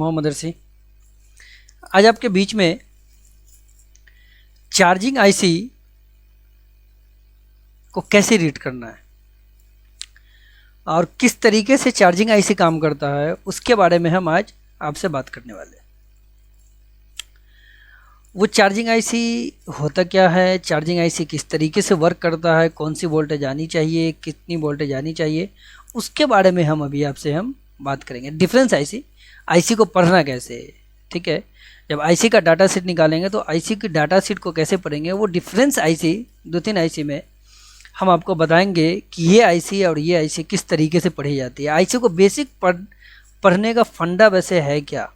मोहम्मद अरसी आज आपके बीच में चार्जिंग आईसी को कैसे रीड करना है और किस तरीके से चार्जिंग आईसी काम करता है उसके बारे में हम आज आपसे बात करने वाले हैं। वो चार्जिंग आईसी होता क्या है, चार्जिंग आईसी किस तरीके से वर्क करता है, कौन सी वोल्टेज आनी चाहिए, कितनी वोल्टेज आनी चाहिए, उसके बारे में हम अभी आपसे बात करेंगे। डिफरेंस आईसी को पढ़ना कैसे, ठीक है। जब आईसी का डाटा शीट निकालेंगे तो आईसी की डाटा शीट को कैसे पढ़ेंगे, वो डिफरेंस आईसी 2-3 आईसी में हम आपको बताएंगे कि ये आईसी और ये आईसी किस तरीके से पढ़ी जाती है। आईसी को बेसिक पढ़ने का फंडा वैसे है क्या,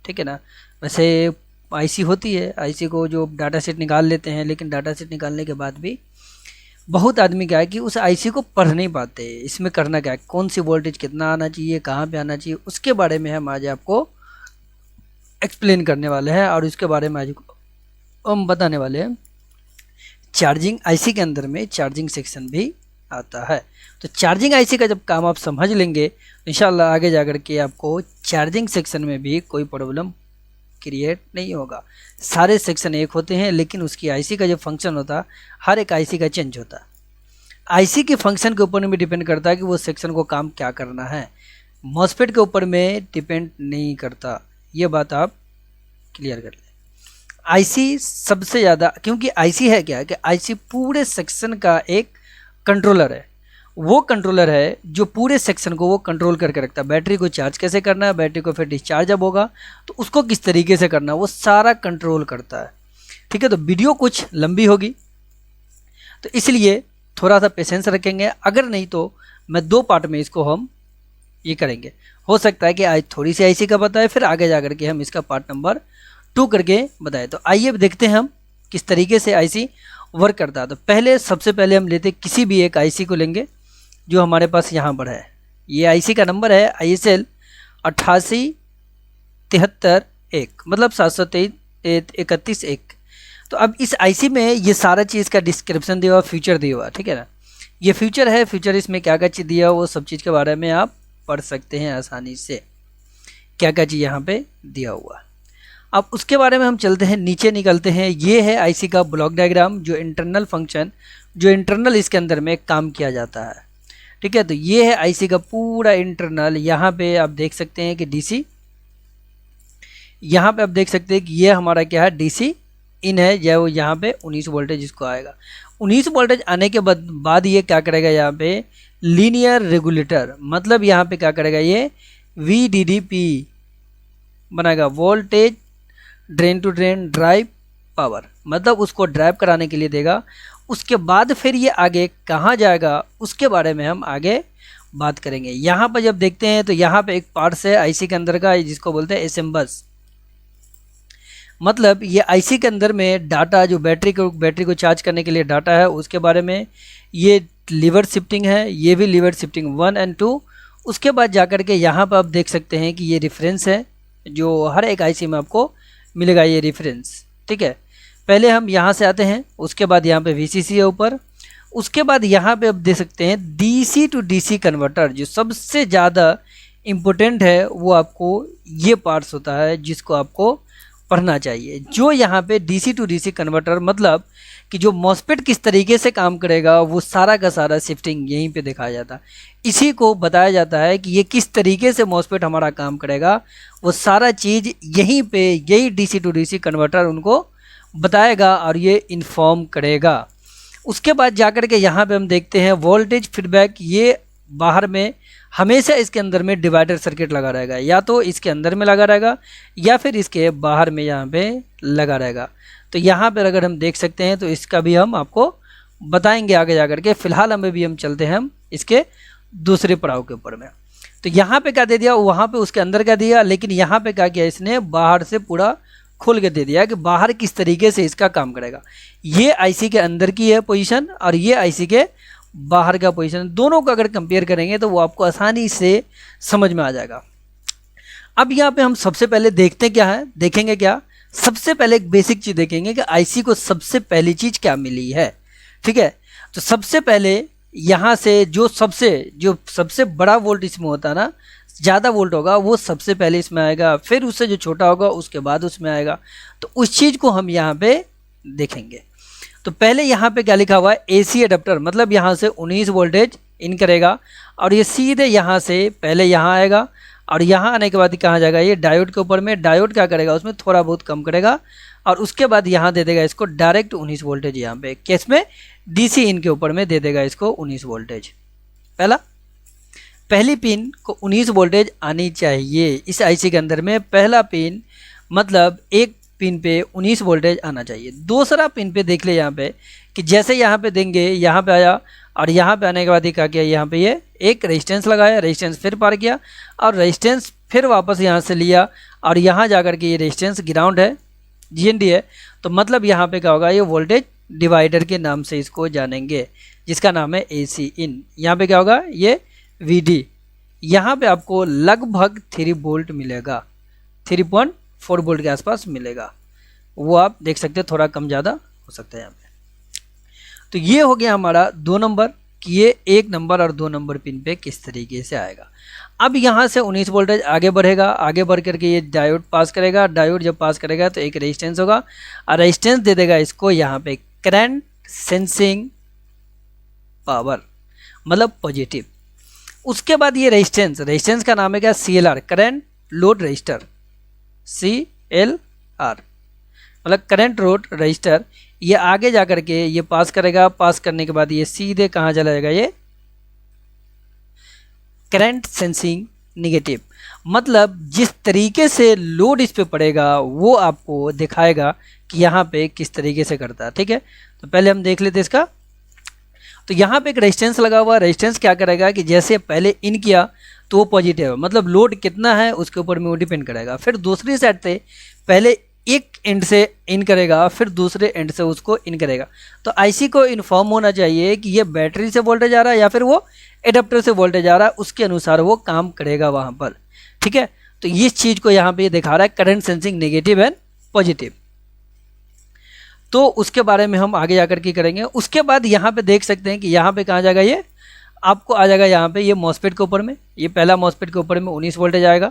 ठीक है ना। वैसे आईसी होती है, आईसी को जो डाटा शीट निकाल लेते हैं, लेकिन डाटा शीट निकालने के बाद भी बहुत आदमी क्या है कि उस आईसी को पढ़ नहीं पाते। इसमें करना क्या है, कौन सी वोल्टेज कितना आना चाहिए, कहाँ पे आना चाहिए, उसके बारे में हम आज आपको एक्सप्लेन करने वाले हैं और उसके बारे में आज हम बताने वाले हैं। चार्जिंग आईसी के अंदर में चार्जिंग सेक्शन भी आता है। तो चार्जिंग आईसी का जब काम आप समझ लेंगे तो इंशाल्लाह आगे जाकर के आपको चार्जिंग सेक्शन में भी कोई प्रॉब्लम क्रिएट नहीं होगा। सारे सेक्शन एक होते हैं, लेकिन उसकी आईसी का जो फंक्शन होता है हर एक आईसी का चेंज होता है। आईसी के फंक्शन के ऊपर में डिपेंड करता है कि वो सेक्शन को काम क्या करना है, मॉसफेट के ऊपर में डिपेंड नहीं करता। ये बात आप क्लियर कर लें। आईसी सबसे ज़्यादा, क्योंकि आईसी है क्या कि आईसी पूरे सेक्शन का एक कंट्रोलर है। वो कंट्रोलर है जो पूरे सेक्शन को वो कंट्रोल करके रखता है। बैटरी को चार्ज कैसे करना है, बैटरी को फिर डिस्चार्ज जब होगा तो उसको किस तरीके से करना है, वो सारा कंट्रोल करता है, ठीक है। तो वीडियो कुछ लंबी होगी तो इसलिए थोड़ा सा पेशेंस रखेंगे, अगर नहीं तो मैं 2 पार्ट में इसको हम ये करेंगे। हो सकता है कि आज थोड़ी सी आईसी का बताए, फिर आगे जा करके हम इसका पार्ट नंबर 2 करके बताए। तो आइए देखते हैं हम किस तरीके से आईसी वर्क करता है। तो पहले सबसे पहले हम लेते किसी भी एक आईसी को लेंगे जो हमारे पास यहाँ पर है। ये आईसी का नंबर है ISL 8873-1, मतलब 723-31-1। तो अब इस आईसी में ये सारा चीज़ का डिस्क्रिप्शन दिया हुआ, फ्यूचर दिया हुआ, ठीक है ना। ये फ्यूचर है, फ्यूचर इसमें क्या क्या चीज़ दिया हुआ वो सब चीज़ के बारे में आप पढ़ सकते हैं आसानी से, क्या क्या चीज़ यहाँ पे दिया हुआ। अब उसके बारे में हम चलते हैं, नीचे निकलते हैं। ये है आईसी का ब्लॉक डायग्राम, जो इंटरनल फंक्शन, जो इंटरनल इसके अंदर में काम किया जाता है, ठीक है। तो ये है आईसी का पूरा इंटरनल। यहाँ पे आप देख सकते हैं कि डीसी, यहाँ पे आप देख सकते हैं कि ये हमारा क्या है, डीसी इन है, जो यहाँ पे 19 वोल्टेज इसको आएगा। 19 वोल्टेज आने के बाद ये क्या करेगा, यहाँ पे लीनियर रेगुलेटर, मतलब यहाँ पे क्या करेगा, ये VDDP बनाएगा, voltage drain to drain drive power, मतलब उसको ड्राइव कराने के लिए देगा। उसके बाद फिर ये आगे कहाँ जाएगा उसके बारे में हम आगे बात करेंगे। यहाँ पर जब देखते हैं तो यहाँ पे एक पार्ट्स है आईसी के अंदर का, जिसको बोलते हैं एसेंबल्स, मतलब ये आईसी के अंदर में डाटा जो बैटरी को चार्ज करने के लिए डाटा है उसके बारे में। ये लीवर शिफ्टिंग है, ये भी लीवर शिफ्टिंग 1 और 2। उसके बाद जाकर के यहाँ पर आप देख सकते हैं कि ये रेफरेंस है जो हर एक आईसी में आपको मिलेगा, ये रेफरेंस, ठीक है। पहले हम यहाँ से आते हैं, उसके बाद यहाँ पे VCC है ऊपर। उसके बाद यहाँ पे आप देख सकते हैं DC to DC कन्वर्टर, जो सबसे ज़्यादा इम्पोर्टेंट है, वो आपको ये पार्ट्स होता है जिसको आपको पढ़ना चाहिए। जो यहाँ पे DC to DC कन्वर्टर, मतलब कि जो मॉसफेट किस तरीके से काम करेगा वो सारा का सारा शिफ्टिंग यहीं पे दिखाया जाता है। इसी को बताया जाता है कि ये किस तरीके से मॉसफेट हमारा काम करेगा, वो सारा चीज़ यहीं पे, यही DC to DC कन्वर्टर उनको बताएगा और ये इन्फॉर्म करेगा। उसके बाद जाकर के यहाँ पे हम देखते हैं वोल्टेज फीडबैक। ये बाहर में हमेशा इसके अंदर में डिवाइडर सर्किट लगा रहेगा, या तो इसके अंदर में लगा रहेगा या फिर इसके बाहर में यहाँ पे लगा रहेगा। तो यहाँ पर अगर हम देख सकते हैं तो इसका भी हम आपको बताएंगे आगे जाकर के। फिलहाल हमें भी हम चलते हैं हम इसके दूसरे पड़ाव के ऊपर में। तो यहाँ पे क्या दे दिया, वहाँ पे उसके अंदर क्या दिया, लेकिन यहाँ पे क्या किया इसने, बाहर से पूरा खोल के दे दिया कि बाहर किस तरीके से इसका काम करेगा। ये आईसी के अंदर की है पोजीशन और ये आईसी के बाहर का पोजीशन, दोनों को अगर कंपेयर करेंगे तो वो आपको आसानी से समझ में आ जाएगा। अब यहाँ पे हम सबसे पहले देखते क्या है, देखेंगे क्या, सबसे पहले एक बेसिक चीज़ देखेंगे कि आईसी को सबसे पहली चीज़ क्या मिली है, ठीक है। तो सबसे पहले यहाँ से जो सबसे बड़ा वोल्ट इसमें होता है ना, ज़्यादा वोल्ट होगा, वो सबसे पहले इसमें आएगा, फिर उससे जो छोटा होगा उसके बाद उसमें आएगा। तो उस चीज़ को हम यहाँ पे देखेंगे। तो पहले यहाँ पे क्या लिखा हुआ है, एसी अडेप्टर, मतलब यहाँ से 19 वोल्टेज इन करेगा और ये सीधे यहाँ से पहले यहाँ आएगा और यहाँ आने के बाद कहाँ जाएगा, ये डायोड के ऊपर में। डायोड क्या करेगा, उसमें थोड़ा बहुत कम करेगा और उसके बाद यहाँ दे देगा इसको डायरेक्ट 19 वोल्टेज। यहाँ पे केस में डीसी इन के ऊपर में दे देगा इसको 19 वोल्टेज। पहली पिन को 19 वोल्टेज आनी चाहिए इस आईसी के अंदर में। पहला पिन मतलब एक पिन पे 19 वोल्टेज आना चाहिए। दूसरा पिन पे देख ले यहाँ पे कि जैसे यहाँ पे देंगे, यहाँ पे आया और यहाँ पे आने के बाद क्या किया, यहाँ पे ये एक रेजिस्टेंस लगाया, रेजिस्टेंस फिर पार किया और रेजिस्टेंस फिर वापस यहाँ से लिया और यहाँ जाकर के ये रेजिस्टेंस ग्राउंड है, जीएनडी है। तो मतलब यहाँ पे क्या होगा, ये वोल्टेज डिवाइडर के नाम से इसको जानेंगे, जिसका नाम है एसी इन। यहाँ पे क्या होगा, ये वीडी। यहाँ पे आपको लगभग 3 वोल्ट मिलेगा, 3.4 वोल्ट के आसपास मिलेगा। वो आप देख सकते हैं, थोड़ा कम ज़्यादा हो सकता है यहाँ पे। तो ये हो गया हमारा 2 नंबर कि ये 1 नंबर और 2 नंबर पिन पे किस तरीके से आएगा। अब यहाँ से 19 वोल्टेज आगे बढ़ेगा, आगे बढ़ करके ये डायोड पास करेगा। डायोड जब पास करेगा तो एक रेजिस्टेंस होगा और रेजिस्टेंस दे देगा इसको यहाँ पे करंट सेंसिंग पावर, मतलब पॉजिटिव। उसके बाद ये रेजिस्टेंस का नाम है क्या, CLR, current load register, CLR मतलब करंट लोड रजिस्टर। ये आगे जा करके ये पास करेगा, पास करने के बाद ये सीधे कहाँ चला जाएगा, ये करंट सेंसिंग नेगेटिव। मतलब जिस तरीके से लोड इस पे पड़ेगा वो आपको दिखाएगा कि यहाँ पे किस तरीके से करता है। ठीक है, तो पहले हम देख लेते हैं इसका। तो यहाँ पे एक रेजिस्टेंस लगा हुआ है। रेजिस्टेंस क्या करेगा कि जैसे पहले इन किया तो वो पॉजिटिव है, मतलब लोड कितना है उसके ऊपर में वो डिपेंड करेगा। फिर दूसरी साइड से पहले एक एंड से इन करेगा, फिर दूसरे एंड से उसको इन करेगा। तो आईसी को इन्फॉर्म होना चाहिए कि ये बैटरी से वोल्टेज आ रहा है या फिर वो एडाप्टर से वोल्टेज आ रहा है, उसके अनुसार वो काम करेगा वहाँ पर। ठीक है, तो इस चीज़ को यहाँ पे ये दिखा रहा है current sensing negative and positive. तो उसके बारे में हम आगे जाकर के करेंगे। उसके बाद यहाँ पे देख सकते हैं कि यहाँ पे कहाँ जाएगा, ये आपको आ जाएगा यहाँ पे ये मॉसफेट के ऊपर में। ये पहला मॉसफेट के ऊपर में 19 वोल्टेज आएगा।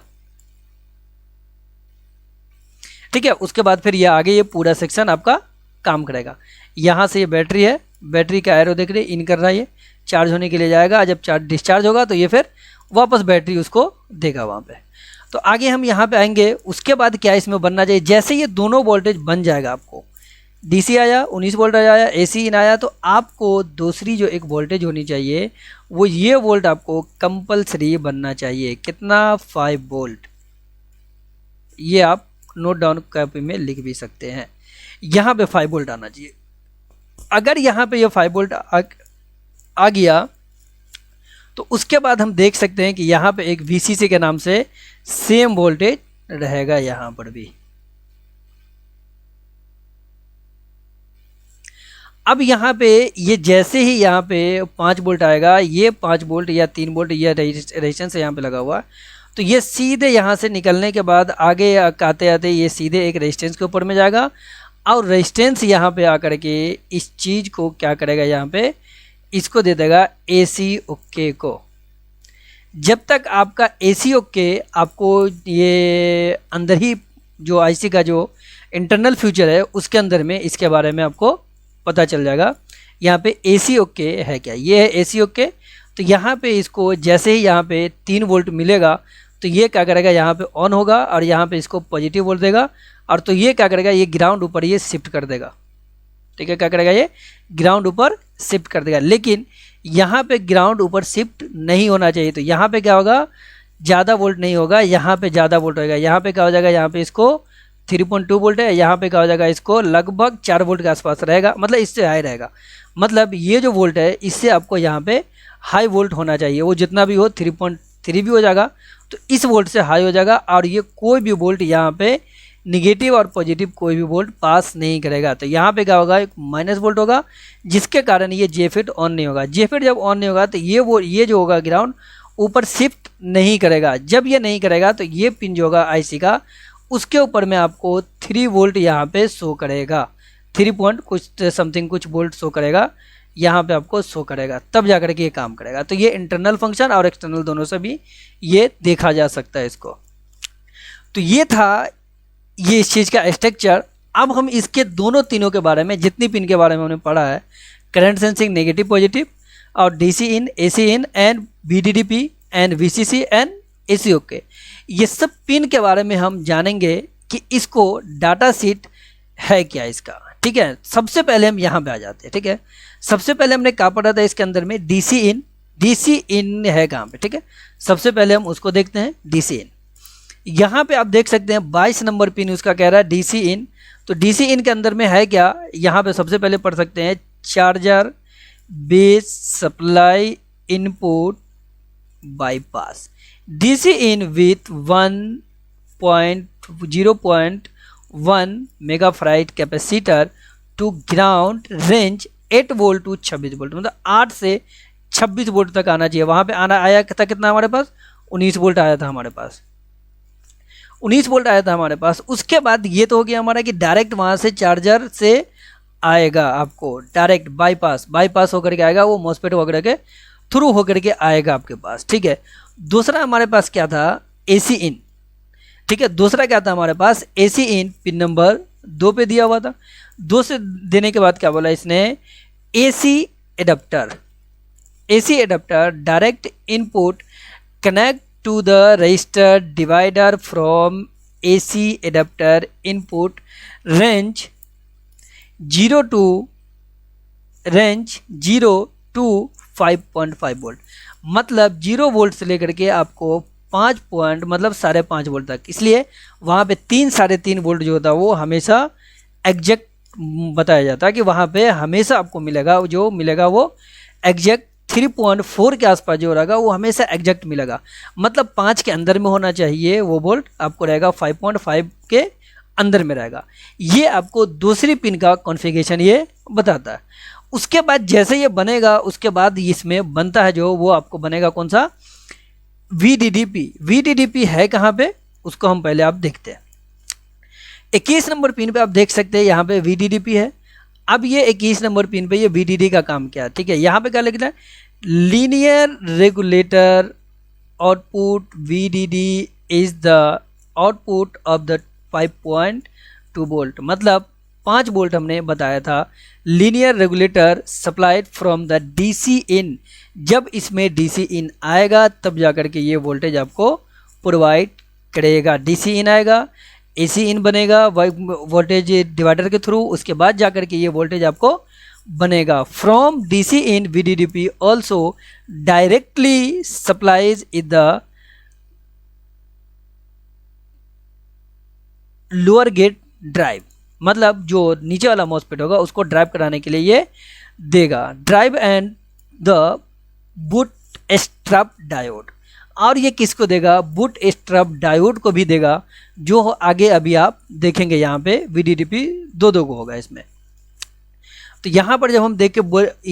ठीक है, उसके बाद फिर ये आगे ये पूरा सेक्शन आपका काम करेगा। यहाँ से ये बैटरी है, बैटरी का एरो देख रहे इन कर रहा है, ये चार्ज होने के लिए जाएगा। जब चार्ज डिस्चार्ज होगा तो ये फिर वापस बैटरी उसको देगा वहाँ पे। तो आगे हम यहाँ पे आएंगे। उसके बाद क्या इसमें बनना चाहिए, जैसे ये दोनों वोल्टेज बन जाएगा, आपको डीसी आया 19 वोल्टेज आया, एसी इन आया, तो आपको दूसरी जो एक वोल्टेज होनी चाहिए वो ये वोल्ट आपको कंपलसरी बनना चाहिए। कितना, 5 वोल्ट। ये आप नोट डाउन कॉपी में लिख भी सकते हैं। यहाँ पे 5 वोल्ट आना चाहिए। अगर यहाँ पे ये 5 वोल्ट आ गया तो उसके बाद हम देख सकते हैं कि यहाँ पे एक VCC के नाम से सेम वोल्टेज रहेगा यहाँ पर भी। अब यहाँ पे ये जैसे ही यहाँ पे 5 वोल्ट आएगा, ये 5 वोल्ट या 3 वोल्ट या रेजिस्टेंस यहाँ पे लगा हुआ है, तो ये सीधे यहाँ से निकलने के बाद आगे आते आते ये सीधे एक रेजिस्टेंस के ऊपर में जाएगा और रेजिस्टेंस यहाँ पे आकर के इस चीज़ को क्या करेगा, यहाँ पे इसको दे देगा AC ओके को। जब तक आपका AC ओके आपको ये अंदर ही जो IC का जो इंटरनल फ्यूचर है उसके अंदर में इसके बारे में आपको पता चल जाएगा। यहाँ पे AC ओके है क्या, ये है AC ओके। तो यहाँ पे इसको जैसे ही यहाँ पे 3 वोल्ट मिलेगा तो ये क्या करेगा, यहाँ पे ऑन होगा और यहाँ पे इसको पॉजिटिव वोल्ट देगा और तो ये क्या करेगा, ये ग्राउंड ऊपर ये शिफ्ट कर देगा। ठीक है, क्या करेगा, ये ग्राउंड ऊपर शिफ्ट कर देगा। लेकिन यहाँ पे ग्राउंड ऊपर शिफ्ट नहीं होना चाहिए। तो यहाँ पे क्या होगा, ज़्यादा वोल्ट नहीं होगा, यहाँ पे ज़्यादा वोल्ट होगा। यहाँ पे क्या हो जाएगा, यहाँ पे इसको 3.2 वोल्ट है, यहाँ पे क्या हो जाएगा, इसको लगभग 4 वोल्ट के आसपास रहेगा, मतलब इससे हाई रहेगा। मतलब ये जो वोल्ट है इससे आपको यहाँ पे हाई वोल्ट होना चाहिए। वो जितना भी हो 3.3 भी हो जाएगा तो इस वोल्ट से हाई हो जाएगा और ये कोई भी वोल्ट यहाँ पे निगेटिव और पॉजिटिव कोई भी वोल्ट पास नहीं करेगा। तो यहाँ पे क्या होगा, एक माइनस वोल्ट होगा जिसके कारण ये जेफिट ऑन नहीं होगा। जेफिट जब ऑन नहीं होगा तो ये जो होगा ग्राउंड ऊपर शिफ्ट नहीं करेगा। जब ये नहीं करेगा तो ये पिन जो होगा IC का उसके ऊपर में आपको 3 वोल्ट यहाँ पे शो करेगा, 3 पॉइंट कुछ समथिंग कुछ वोल्ट शो करेगा। यहाँ पे आपको शो करेगा, तब जाकर के ये काम करेगा। तो ये इंटरनल फंक्शन और एक्सटर्नल दोनों से भी ये देखा जा सकता है इसको। तो ये था ये इस चीज़ का स्ट्रक्चर। अब हम इसके दोनों तीनों के बारे में, जितनी पिन के बारे में हमने पढ़ा है, करंट सेंसिंग नेगेटिव पॉजिटिव और DC in, AC in and VDDP and VCC and AC okay, ये सब पिन के बारे में हम जानेंगे कि इसको डाटा शीट है क्या इसका। ठीक है, सबसे पहले हम यहाँ पे आ जाते हैं। ठीक है, सबसे पहले हमने क्या पढ़ा था इसके अंदर में, DC इन। DC इन है कहाँ पे? ठीक है, सबसे पहले हम उसको देखते हैं, DC इन। यहाँ पे आप देख सकते हैं 22 नंबर पिन उसका कह रहा है DC इन। तो DC इन के अंदर में है क्या, यहाँ पे सबसे पहले पढ़ सकते हैं, charger base supply input bypass DC in with 0.1 megafarad capacitor to ground range 8 volt to 26 volt, मतलब 8 से 26 वोल्ट तक आना चाहिए। वहाँ पे आया था कितना हमारे पास, 19 वोल्ट आया था हमारे पास, 19 वोल्ट आया था हमारे पास। उसके बाद ये तो हो गया हमारा कि डायरेक्ट वहाँ से चार्जर से आएगा, आपको डायरेक्ट बाईपास होकर के आएगा, वो मॉसफेट वगैरह के थ्रू होकर के आएगा आपके पास। ठीक है, दूसरा हमारे पास क्या था, AC इन। ठीक है, दूसरा क्या था हमारे पास, AC इन पिन नंबर 2 पे दिया हुआ था। 2 से देने के बाद क्या बोला इसने, AC adapter direct input connect to the resistor divider from AC adapter input range 0 to 5.5 volt, मतलब 0 वोल्ट से लेकर के आपको 5 पॉइंट मतलब 5.5 वोल्ट तक। इसलिए वहाँ पे 3-3.5 वोल्ट जो होता है वो हमेशा एग्जैक्ट बताया जाता है कि वहाँ पे हमेशा आपको मिलेगा, जो मिलेगा वो एग्जैक्ट 3.4 के आसपास जो रहेगा वो हमेशा एग्जैक्ट मिलेगा, मतलब 5 के अंदर में होना चाहिए वो वोल्ट, आपको रहेगा 5.5 के अंदर में रहेगा। ये आपको दूसरी पिन का कॉन्फ़िगरेशन ये बताता है। उसके बाद जैसे ये बनेगा, उसके बाद इसमें बनता है जो, वो आपको बनेगा कौन सा, VDDP है कहाँ पे, उसको हम पहले आप देखते हैं। 21 नंबर पिन पे आप देख सकते हैं यहाँ पे VDDP है। अब ये 21 नंबर पिन पे ये VDD का काम क्या है, ठीक है, यहाँ पे क्या लिखना है, linear regulator output VDD is the output of the 5.2 volt, मतलब 5 वोल्ट हमने बताया था। Linear regulator supplied from the DC इन, जब इसमें DC इन आएगा तब जाकर के ये वोल्टेज आपको प्रोवाइड करेगा। DC इन आएगा, AC इन बनेगा वोल्टेज डिवाइडर के थ्रू, उसके बाद जाकर के ये वोल्टेज आपको बनेगा। From DC in VDDP also directly supplies in the lower gate drive, मतलब जो नीचे वाला मॉसफेट होगा उसको ड्राइव कराने के लिए ये देगा। Drive and the boot strap diode, और ये किसको देगा, बूट स्ट्रैप डायोड को भी देगा, जो आगे अभी आप देखेंगे यहाँ पे VDDP 2 को होगा इसमें। तो यहाँ पर जब हम देख के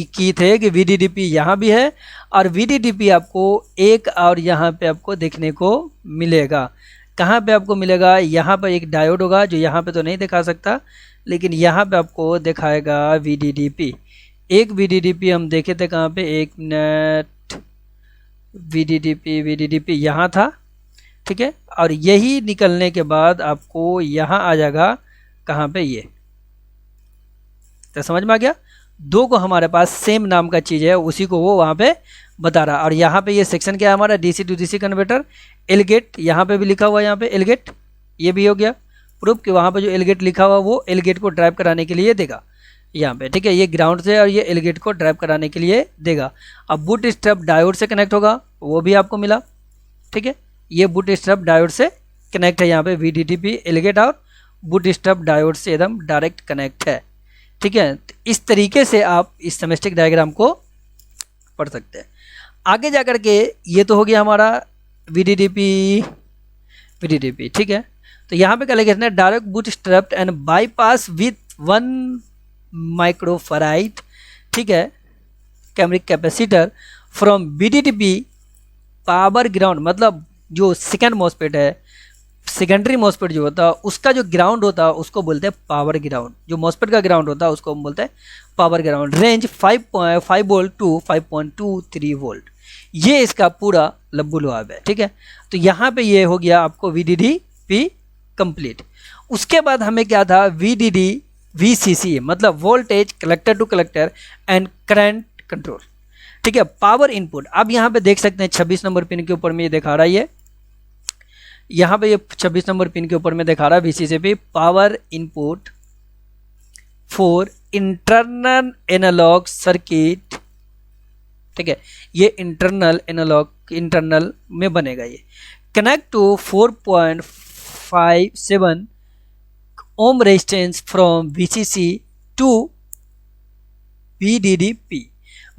की थे कि VDDP यहाँ भी है और VDDP आपको एक और यहाँ पे आपको देखने को मिलेगा। कहाँ पे आपको मिलेगा, यहाँ पर एक डायोड होगा जो यहाँ पे तो नहीं दिखा सकता, लेकिन यहाँ पे आपको दिखाएगा VDDP। एक VDDP हम देखे थे कहाँ पे, एक मिनट, VDDP यहाँ था, ठीक है, और यही निकलने के बाद आपको यहाँ आ जाएगा कहाँ पे, ये तो समझ में आ गया। 2 को हमारे पास सेम नाम का चीज़ है, उसी को वो वहाँ पे बता रहा। और यहाँ पे ये सेक्शन क्या है हमारा, DC टू DC कन्वर्टर, एलगेट यहाँ पे भी लिखा हुआ है, यहाँ पे एलगेट ये भी हो गया प्रूफ कि वहाँ पे जो एलगेट लिखा हुआ वो एलगेट को ड्राइव कराने के लिए देगा यहाँ पे, ठीक है, ये ग्राउंड से और ये एलगेट को ड्राइव कराने के लिए देगा। अब बूट स्ट्रैप डायोड से कनेक्ट होगा, वो भी आपको मिला, ठीक है, ये बूट स्ट्रैप डायोड से कनेक्ट है, यहाँ पे VDDP एलगेट और बूट स्ट्रैप डायोड से एकदम डायरेक्ट कनेक्ट है, ठीक है। तो इस तरीके से आप इस सेमेस्टिक डायग्राम को पढ़ सकते हैं। आगे जाकर के ये तो हो गया हमारा VDDP, ठीक है। तो यहाँ पे क्या लिखा है, direct boot strap and bypass with 1 microfarad, ठीक है, cambric capacitor from VDDP power ground, मतलब जो सेकेंड मॉसफेट है सेकेंडरी मॉस्फेट जो होता है उसका जो ग्राउंड होता है उसको बोलते हैं पावर ग्राउंड। जो मॉस्फेट का ग्राउंड होता है उसको हम बोलते हैं power ground. Range 5.5 volt to 5.23 volt, ये इसका पूरा लब्बू लुआब है। ठीक है, तो यहाँ पे ये हो गया आपको VDD-P कंप्लीट। उसके बाद हमें क्या था, VDD-VCC, मतलब voltage collector to collector and current control. ठीक है, पावर इनपुट। अब यहाँ पे देख सकते हैं 26 नंबर पिन के ऊपर में ये दिखा रहा है, ये यहाँ पे ये 26 नंबर पिन के ऊपर में दिखा रहा है VCC power input for internal analogue circuit. ठीक है, ये इंटरनल में बनेगा। ये connect to 4.57 ohm resistance from VCC to VDD-P,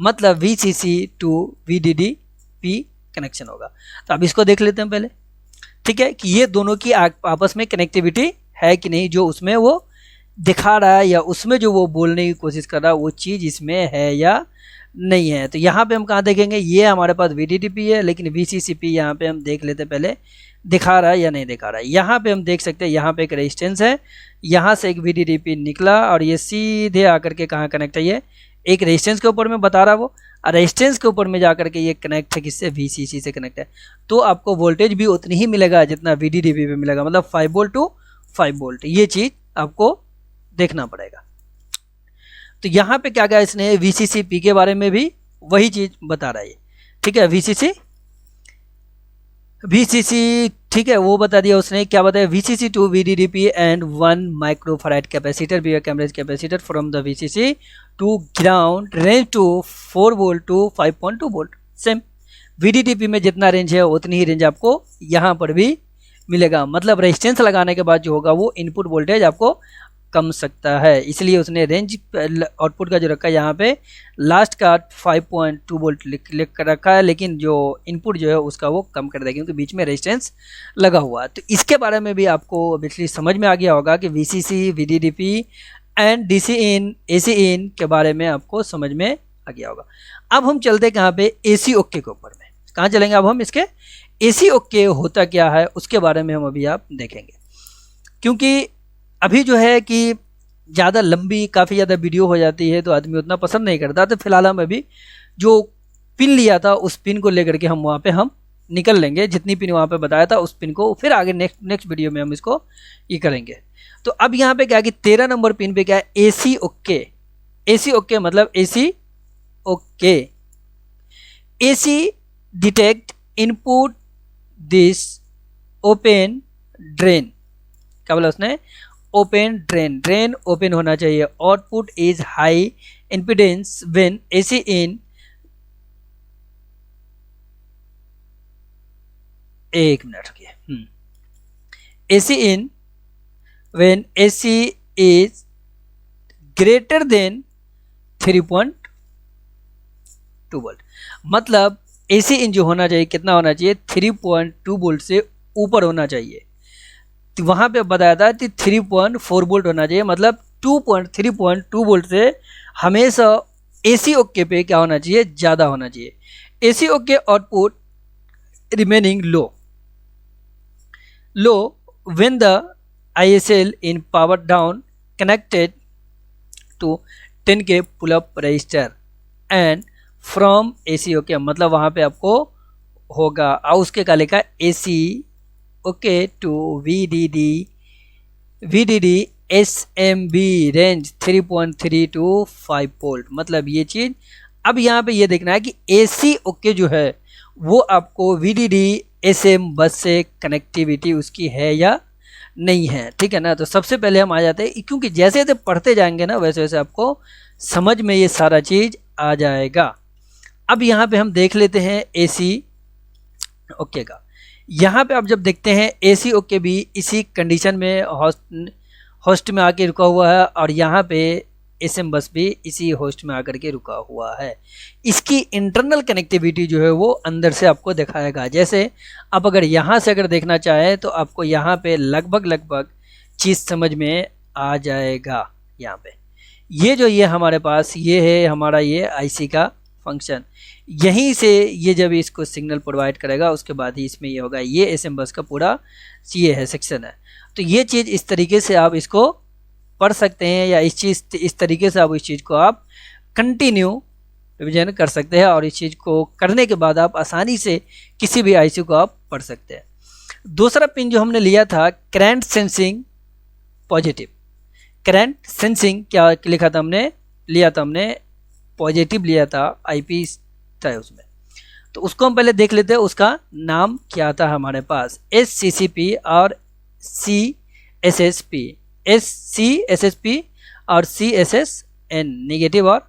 मतलब VCC टू VDD-P कनेक्शन होगा। तो अब इसको देख लेते हैं पहले। ठीक है, कि ये दोनों की आपस में कनेक्टिविटी है कि नहीं, जो उसमें वो दिखा रहा है या उसमें जो वो बोलने की कोशिश कर रहा है वो चीज़ इसमें है या नहीं है। तो यहाँ पे हम कहाँ देखेंगे, ये हमारे पास VDD-P है, लेकिन VCC-P यहाँ पे हम देख लेते हैं पहले दिखा रहा है या नहीं दिखा रहा है। यहाँ पे हम देख सकते हैं, यहाँ पे एक रेजिस्टेंस है, यहाँ से एक VDD-P निकला और ये सीधे आकर के कहाँ कनेक्ट है, ये एक रेजिस्टेंस के ऊपर में बता रहा वो, और रेजिस्टेंस के ऊपर में जाकर के ये कनेक्ट है किससे, VCC से कनेक्ट है। तो आपको वोल्टेज भी उतनी ही मिलेगा जितना VDD-P पे मिलेगा, मतलब 5 वोल्ट टू 5 वोल्ट। ये चीज़ आपको देखना पड़ेगा। तो यहाँ पे क्या कहा इसने, VCC-P के बारे में भी वही चीज़ बता रहा है। ठीक है, VCC ठीक है, वो बता दिया उसने। क्या बताया, VCC to VDD-P and 1 microfarad capacitor भी कैमरेज capacitor from the VCC to ground, range to 4 volt to 5.2 volt. Same VDD-P में जितना रेंज है उतनी ही रेंज आपको यहाँ पर भी मिलेगा, मतलब रेजिस्टेंस लगाने के बाद जो होगा वो इनपुट वोल्टेज आपको कम सकता है, इसलिए उसने रेंज आउटपुट का जो रखा है यहाँ पे लास्ट का 5.2 वोल्ट लिख कर रखा है, लेकिन जो इनपुट जो है उसका वो कम कर देगा क्योंकि बीच में रेजिस्टेंस लगा हुआ है। तो इसके बारे में भी आपको ऑब्वियसली समझ में आ गया होगा कि VCC, VDD-P and DC in, AC in के बारे में आपको समझ में आ गया होगा। अब हम चलते कहाँ पे, AC ओके के ऊपर में। कहाँ चलेंगे अब हम, इसके AC ओके होता क्या है उसके बारे में हम अभी आप देखेंगे, क्योंकि अभी जो है कि ज़्यादा लंबी काफ़ी ज़्यादा वीडियो हो जाती है तो आदमी उतना पसंद नहीं करता। तो फिलहाल हम अभी जो पिन लिया था उस पिन को लेकर के हम वहाँ पे हम निकल लेंगे, जितनी पिन वहाँ पे बताया था उस पिन को फिर आगे नेक्स्ट वीडियो में हम इसको ये करेंगे। तो अब यहाँ पे क्या कि 13 नंबर पिन पे क्या है, AC ओके। AC ओके मतलब AC okay, AC detect input this open drain. क्या बोला उसने, ओपन ड्रेन, ड्रेन ओपन होना चाहिए। Output is high impedance when AC इन, एक मिनट रुकिए, AC in when AC is greater than 3.2 volt, मतलब AC इन जो होना चाहिए कितना होना चाहिए, 3.2 वोल्ट से ऊपर होना चाहिए। तो वहाँ पे बताया था कि 3.4 वोल्ट होना चाहिए, मतलब 3.2 वोल्ट से हमेशा AC ओके पे क्या होना चाहिए, ज़्यादा होना चाहिए। AC okay output remaining low when the ISL in power down connected to 10K pull up resistor and from AC okay, मतलब वहाँ पे आपको होगा और उसके का लिखा AC okay to VDD SMB range 3.3 to 5 volt, मतलब ये चीज़। अब यहाँ पे ये देखना है कि AC ओके जो है वो आपको VDD SM बस से कनेक्टिविटी उसकी है या नहीं है। ठीक है ना, तो सबसे पहले हम आ जाते हैं, क्योंकि जैसे जैसे पढ़ते जाएंगे ना वैसे वैसे आपको समझ में ये सारा चीज़ आ जाएगा। अब यहाँ पे हम देख लेते हैं AC ओके का। यहाँ पे आप जब देखते हैं AC ओके भी इसी कंडीशन में होस्ट में आके रुका हुआ है और यहाँ पे SM बस भी इसी होस्ट में आकर के रुका हुआ है। इसकी इंटरनल कनेक्टिविटी जो है वो अंदर से आपको दिखाएगा। जैसे आप अगर यहाँ से अगर देखना चाहें तो आपको यहाँ पे लगभग चीज़ समझ में आ जाएगा। यहाँ पे ये जो ये हमारे पास ये है हमारा ये IC का फंक्शन, यहीं से ये जब इसको सिग्नल प्रोवाइड करेगा उसके बाद ही इसमें ये होगा। ये एसएम बस का पूरा ये है सेक्शन है। तो ये चीज़ इस तरीके से आप इसको पढ़ सकते हैं, या इस तरीके से आप इस चीज़ को आप कंटिन्यू रिविजन कर सकते हैं, और इस चीज़ को करने के बाद आप आसानी से किसी भी आईसी को आप पढ़ सकते हैं। दूसरा पिन जो हमने लिया था current sensing positive. Current sensing क्या लिखा था हमने, लिया था हमने पॉजिटिव लिया था, आईपी था उसमें। तो उसको हम पहले देख लेते हैं, उसका नाम क्या था हमारे पास, SCCP और CSSP, SCSSP और CSSN, नेगेटिव और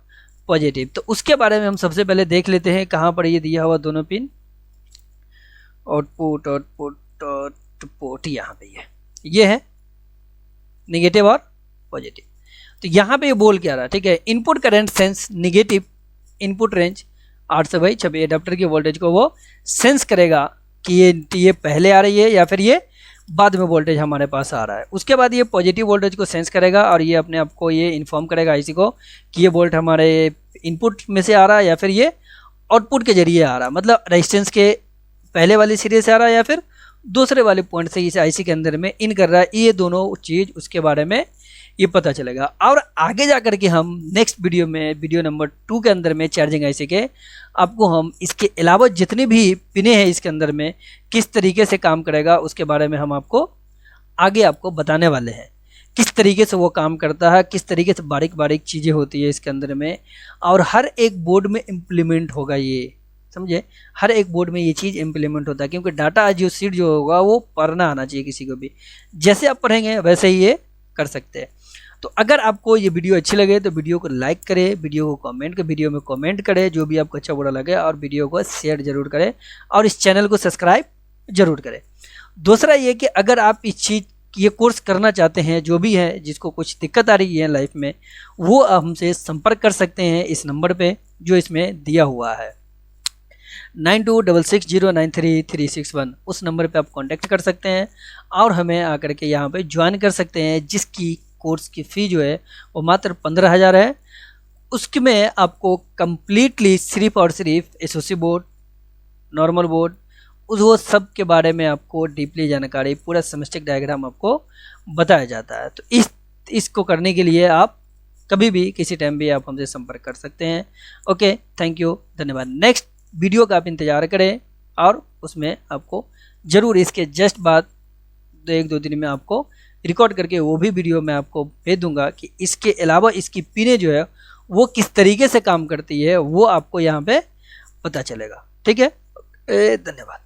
पॉजिटिव। तो उसके बारे में हम सबसे पहले देख लेते हैं कहाँ पर ये दिया हुआ दोनों पिन, आउटपुट यहाँ पे ये है नेगेटिव और पॉजिटिव। तो यहाँ पे ये बोल क्या रहा है, ठीक है, input current sense negative input range 800/26 adapter की वोल्टेज को वो सेंस करेगा कि ये पहले आ रही है या फिर ये बाद में वोल्टेज हमारे पास आ रहा है। उसके बाद ये पॉजिटिव वोल्टेज को सेंस करेगा और ये अपने आप को ये इन्फॉर्म करेगा आईसी को कि ये वोल्ट हमारे इनपुट में से आ रहा है या फिर ये आउटपुट के जरिए आ रहा है, मतलब रेजिस्टेंस के पहले वाले सिरे से आ रहा है या फिर दूसरे वाले पॉइंट से इस आईसी के अंदर में इन कर रहा है। ये दोनों चीज़ उसके बारे में ये पता चलेगा। और आगे जा कर के हम नेक्स्ट वीडियो में, वीडियो नंबर 2 के अंदर में चार्जिंग आईसी के आपको हम इसके अलावा जितने भी पिने हैं इसके अंदर में किस तरीके से काम करेगा उसके बारे में हम आपको आगे आपको बताने वाले हैं, किस तरीके से वो काम करता है, किस तरीके से बारीक बारीक चीज़ें होती है इसके अंदर में, और हर एक बोर्ड में इम्प्लीमेंट होगा ये, समझे, हर एक बोर्ड में ये चीज़ इम्प्लीमेंट होता है, क्योंकि डाटा जो सीट जो होगा वो पढ़ना आना चाहिए किसी को भी, जैसे आप पढ़ेंगे वैसे ही ये कर सकते हैं। तो अगर आपको ये वीडियो अच्छी लगे तो वीडियो को लाइक करें, वीडियो को कमेंट वीडियो में कमेंट करें जो भी आपको अच्छा बुरा लगे, और वीडियो को शेयर जरूर करें और इस चैनल को सब्सक्राइब जरूर करें। दूसरा ये कि अगर आप इस चीज़ ये कोर्स करना चाहते हैं, जो भी है जिसको कुछ दिक्कत आ रही है लाइफ में, वो आप हमसे संपर्क कर सकते हैं इस नंबर पे जो इसमें दिया हुआ है 9266093361। उस नंबर पे आप कांटेक्ट कर सकते हैं और हमें आकर के यहाँ पे ज्वाइन कर सकते हैं, जिसकी कोर्स की फ़ी जो है वो मात्र 15,000 है। उसमें आपको कम्प्लीटली सिर्फ और सिर्फ एसओसी बोर्ड, नॉर्मल बोर्ड, वो सब के बारे में आपको डीपली जानकारी, पूरा सेमेस्टिक डायग्राम आपको बताया जाता है। तो इसको करने के लिए आप कभी भी किसी टाइम भी आप हमसे संपर्क कर सकते हैं। ओके, थैंक यू, धन्यवाद। नेक्स्ट वीडियो का आप इंतज़ार करें और उसमें आपको ज़रूर इसके जस्ट बाद 1-2 दिन में आपको रिकॉर्ड करके वो भी वीडियो मैं आपको भेज दूंगा कि इसके अलावा इसकी पिने जो है वो किस तरीके से काम करती है, वो आपको यहाँ पे पता चलेगा। ठीक है, धन्यवाद।